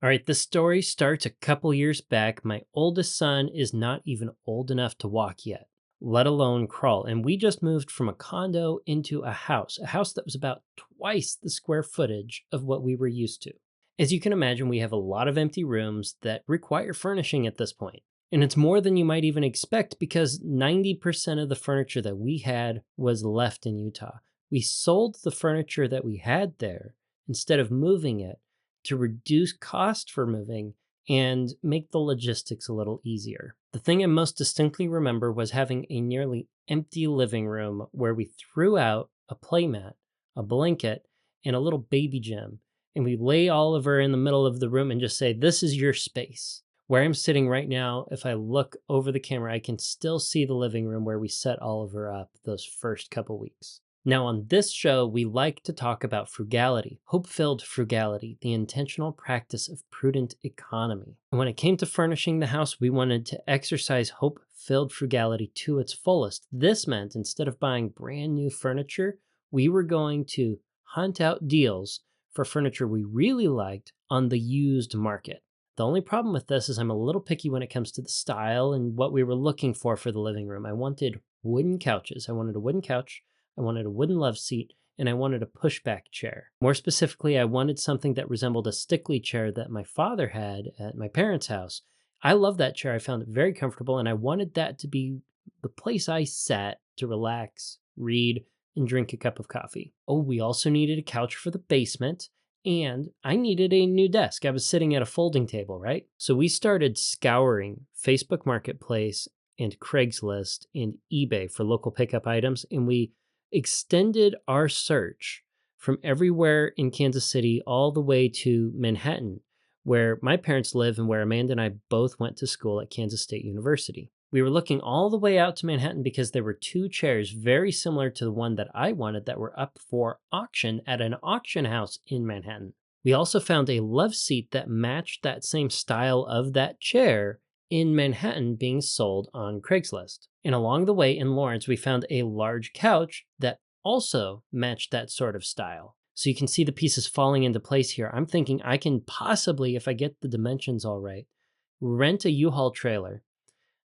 All right, this story starts a couple years back. My oldest son is not even old enough to walk yet, let alone crawl. And we just moved from a condo into a house that was about twice the square footage of what we were used to. As you can imagine, we have a lot of empty rooms that require furnishing at this point. And it's more than you might even expect because 90% of the furniture that we had was left in Utah. We sold the furniture that we had there instead of moving it to reduce cost for moving and make the logistics a little easier. The thing I most distinctly remember was having a nearly empty living room where we threw out a playmat, a blanket, and a little baby gym. And we lay Oliver in the middle of the room and just say, "This is your space." Where I'm sitting right now, if I look over the camera, I can still see the living room where we set Oliver up those first couple weeks. Now, on this show, we like to talk about frugality, hope-filled frugality, the intentional practice of prudent economy. And when it came to furnishing the house, we wanted to exercise hope-filled frugality to its fullest. This meant instead of buying brand new furniture, we were going to hunt out deals for furniture we really liked on the used market. The only problem with this is I'm a little picky when it comes to the style and what we were looking for the living room. I wanted wooden couches. I wanted a wooden couch. I wanted a wooden love seat, and I wanted a pushback chair. More specifically, I wanted something that resembled a stickly chair that my father had at my parents' house. I love that chair. I found it very comfortable, and I wanted that to be the place I sat to relax, read, and drink a cup of coffee. Oh, we also needed a couch for the basement, and I needed a new desk. I was sitting at a folding table, right? So we started scouring Facebook Marketplace and Craigslist and eBay for local pickup items, and we extended our search from everywhere in Kansas City all the way to Manhattan, where my parents live and where Amanda and I both went to school at Kansas State University. We were looking all the way out to Manhattan because there were two chairs very similar to the one that I wanted that were up for auction at an auction house in Manhattan. We also found a love seat that matched that same style of that chair in Manhattan being sold on Craigslist. And along the way in Lawrence, we found a large couch that also matched that sort of style. So you can see the pieces falling into place here. I'm thinking I can possibly, if I get the dimensions all right, rent a U-Haul trailer,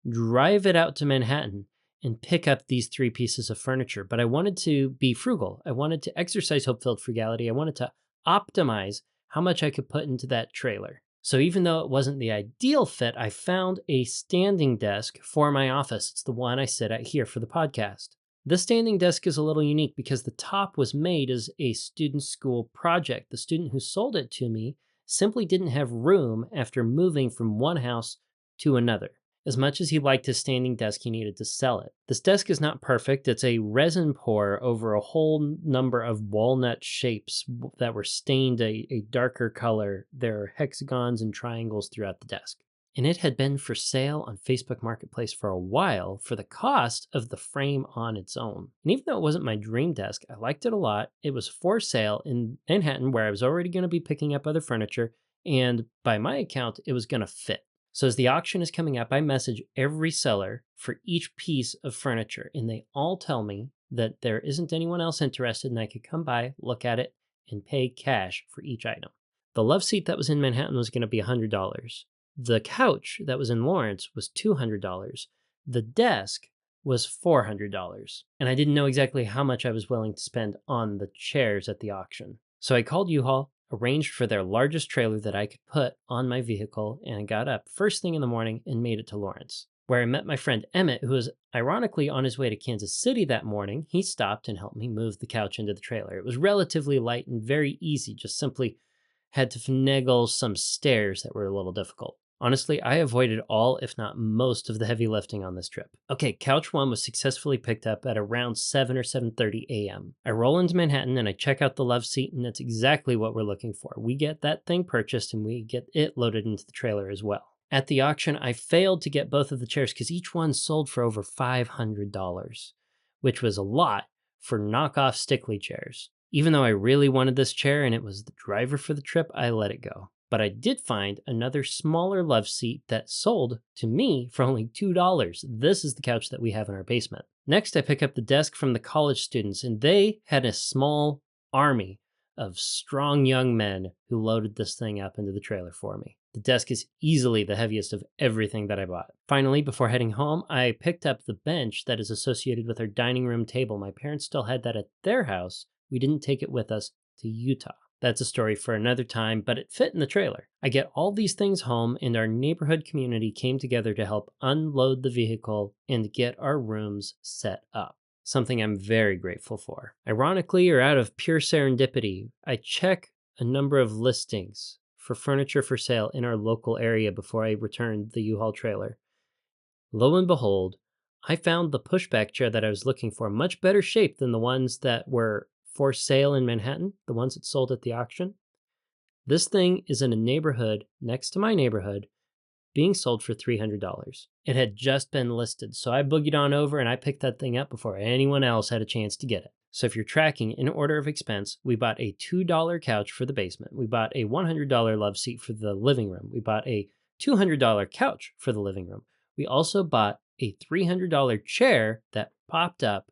drive it out to Manhattan, and pick up these three pieces of furniture. But I wanted to be frugal. I wanted to exercise hope-filled frugality. I wanted to optimize how much I could put into that trailer. So even though it wasn't the ideal fit, I found a standing desk for my office. It's the one I sit at here for the podcast. This standing desk is a little unique because the top was made as a student school project. The student who sold it to me simply didn't have room after moving from one house to another. As much as he liked his standing desk, he needed to sell it. This desk is not perfect. It's a resin pour over a whole number of walnut shapes that were stained a darker color. There are hexagons and triangles throughout the desk. And it had been for sale on Facebook Marketplace for a while for the cost of the frame on its own. And even though it wasn't my dream desk, I liked it a lot. It was for sale in Manhattan, where I was already going to be picking up other furniture, and by my account, it was going to fit. So as the auction is coming up, I message every seller for each piece of furniture, and they all tell me that there isn't anyone else interested and I could come by, look at it, and pay cash for each item. The love seat that was in Manhattan was going to be $100. The couch that was in Lawrence was $200. The desk was $400. And I didn't know exactly how much I was willing to spend on the chairs at the auction. So I called U-Haul, arranged for their largest trailer that I could put on my vehicle, and I got up first thing in the morning and made it to Lawrence, where I met my friend Emmett, who was ironically on his way to Kansas City that morning. He stopped and helped me move the couch into the trailer. It was relatively light and very easy, just simply had to finagle some stairs that were a little difficult. Honestly, I avoided all, if not most, of the heavy lifting on this trip. Okay, couch 1 was successfully picked up at around 7 or 7:30 a.m. I roll into Manhattan and I check out the love seat, and that's exactly what we're looking for. We get that thing purchased and we get it loaded into the trailer as well. At the auction, I failed to get both of the chairs because each one sold for over $500, which was a lot for knockoff Stickley chairs. Even though I really wanted this chair and it was the driver for the trip, I let it go. But I did find another smaller love seat that sold to me for only $2. This is the couch that we have in our basement. Next, I pick up the desk from the college students, and they had a small army of strong young men who loaded this thing up into the trailer for me. The desk is easily the heaviest of everything that I bought. Finally, before heading home, I picked up the bench that is associated with our dining room table. My parents still had that at their house. We didn't take it with us to Utah. That's a story for another time, but it fit in the trailer. I get all these things home, and our neighborhood community came together to help unload the vehicle and get our rooms set up. Something I'm very grateful for. Ironically, or out of pure serendipity, I check a number of listings for furniture for sale in our local area before I returned the U-Haul trailer. Lo and behold, I found the pushback chair that I was looking for, much better shape than the ones that were for sale in Manhattan, the ones that sold at the auction. This thing is in a neighborhood next to my neighborhood, being sold for $300. It had just been listed, so I boogied on over and I picked that thing up before anyone else had a chance to get it. So if you're tracking in order of expense, we bought a $2 couch for the basement. We bought a $100 love seat for the living room. We bought a $200 couch for the living room. We also bought a $300 chair that popped up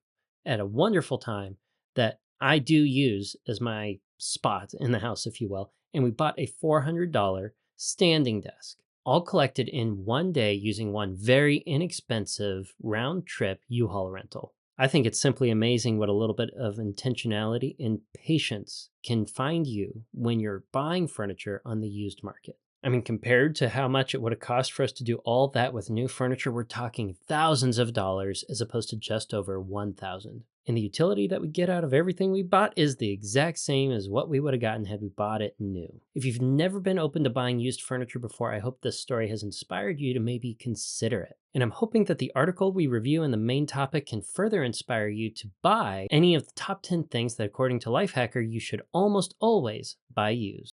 at a wonderful time that I do use as my spot in the house, if you will. And we bought a $400 standing desk, all collected in one day using one very inexpensive round trip U-Haul rental. I think it's simply amazing what a little bit of intentionality and patience can find you when you're buying furniture on the used market. I mean, compared to how much it would have cost for us to do all that with new furniture, we're talking thousands of dollars as opposed to just over $1,000. And the utility that we get out of everything we bought is the exact same as what we would have gotten had we bought it new. If you've never been open to buying used furniture before, I hope this story has inspired you to maybe consider it. And I'm hoping that the article we review in the main topic can further inspire you to buy any of the top 10 things that, according to Lifehacker, you should almost always buy used.